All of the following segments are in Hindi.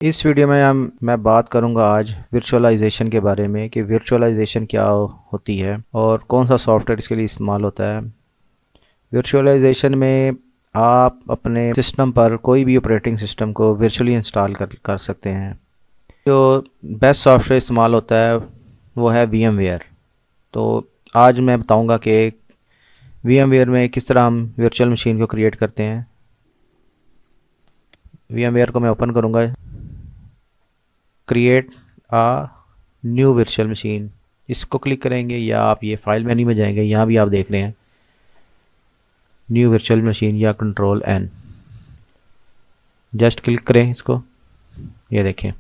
इस वीडियो में मैं बात करूंगा आज वर्चुअलाइजेशन के बारे में कि वर्चुअलाइजेशन क्या होती है और कौन सा सॉफ्टवेयर इसके लिए इस्तेमाल होता है। वर्चुअलाइजेशन में आप अपने सिस्टम पर कोई भी ऑपरेटिंग सिस्टम को वर्चुअली इंस्टॉल कर सकते हैं। जो बेस्ट सॉफ्टवेयर इस्तेमाल होता है वो है VMware। तो आज मैं बताऊंगा कि VMware में किस तरह हम वर्चुअल मशीन को क्रिएट करते हैं। VMware को मैं ओपन करूंगा, create a new virtual machine, इसको क्लिक करेंगे या आप ये फाइल मेन्यू में जाएंगे। यहाँ भी आप देख रहे हैं न्यू वर्चुअल मशीन या Ctrl+N, जस्ट क्लिक करें इसको। ये देखें,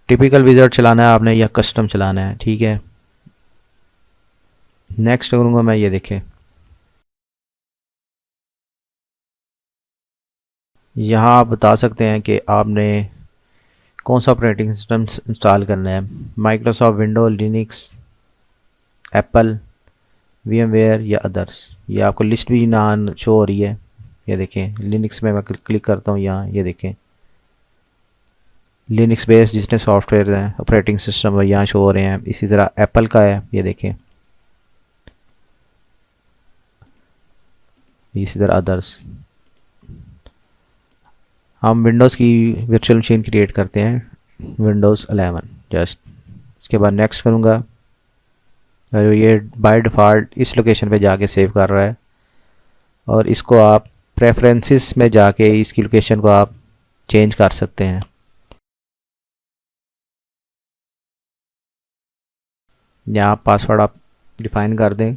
टिपिकल विज़ार्ड चलाना है आपने या कस्टम चलाना है, ठीक है। नेक्स्ट करूँगा मैं। ये देखें, यहाँ आप बता सकते हैं कि आपने कौन सा ऑपरेटिंग सिस्टम इंस्टॉल करना है, Microsoft, Windows, Linux, Apple, VMware या अदर्स। ये आपको लिस्ट भी ना शो हो रही है। ये देखें, लिनक्स में मैं क्लिक करता हूँ यहाँ, ये देखें लिनक्स बेस्ड जितने सॉफ्टवेयर हैं ऑपरेटिंग सिस्टम है यहाँ शो हो रहे हैं। इसी तरह एप्पल का है, ये देखें, इसी तरह अदर्स। हम विंडोज़ की वर्चुअल मशीन क्रिएट करते हैं, विंडोज़ 11 जस्ट। इसके बाद नेक्स्ट करूँगा और ये बाय डिफ़ॉल्ट इस लोकेशन पे जाके सेव कर रहा है और इसको आप प्रेफरेंसेस में जाके इसकी लोकेशन को आप चेंज कर सकते हैं। यहाँ पासवर्ड आप डिफ़ाइन कर दें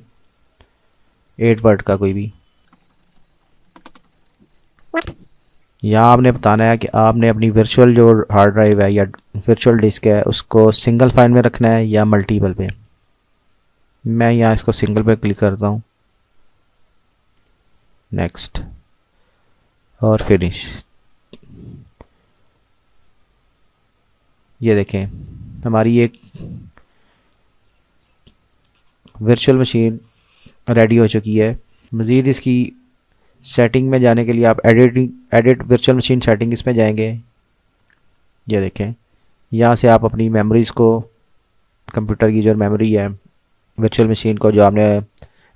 8 वर्ड का कोई भी। यहाँ आपने बताना है कि आपने अपनी वर्चुअल जो हार्ड ड्राइव है या वर्चुअल डिस्क है उसको सिंगल फाइल में रखना है या मल्टीपल पे। मैं यहाँ इसको सिंगल पे क्लिक करता हूँ, नेक्स्ट और फिनिश। ये देखें, हमारी एक वर्चुअल मशीन रेडी हो चुकी है। मज़ीद इसकी सेटिंग में जाने के लिए आप एडिट वर्चुअल मशीन सेटिंग इसमें जाएंगे। ये देखें, यहाँ से आप अपनी मेमोरीज़ को, कंप्यूटर की जो मेमोरी है वर्चुअल मशीन को जो आपने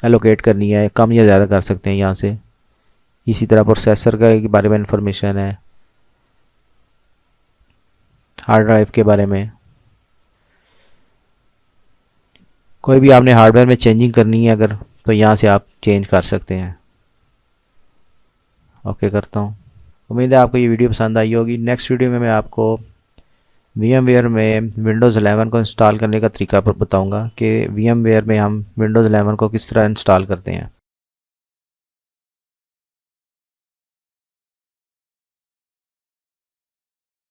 एलोकेट करनी है, कम या ज़्यादा कर सकते हैं यहाँ से। इसी तरह प्रोसेसर के बारे में इंफॉर्मेशन है, हार्ड ड्राइव के बारे में। कोई भी आपने हार्डवेयर में चेंजिंग करनी है अगर, तो यहाँ से आप चेंज कर सकते हैं। ओके करता हूँ। उम्मीद है आपको ये वीडियो पसंद आई होगी। नेक्स्ट वीडियो में मैं आपको VMware में विंडोज़ 11 को इंस्टॉल करने का तरीका बताऊंगा कि VMware में हम विंडोज़ 11 को किस तरह इंस्टॉल करते हैं।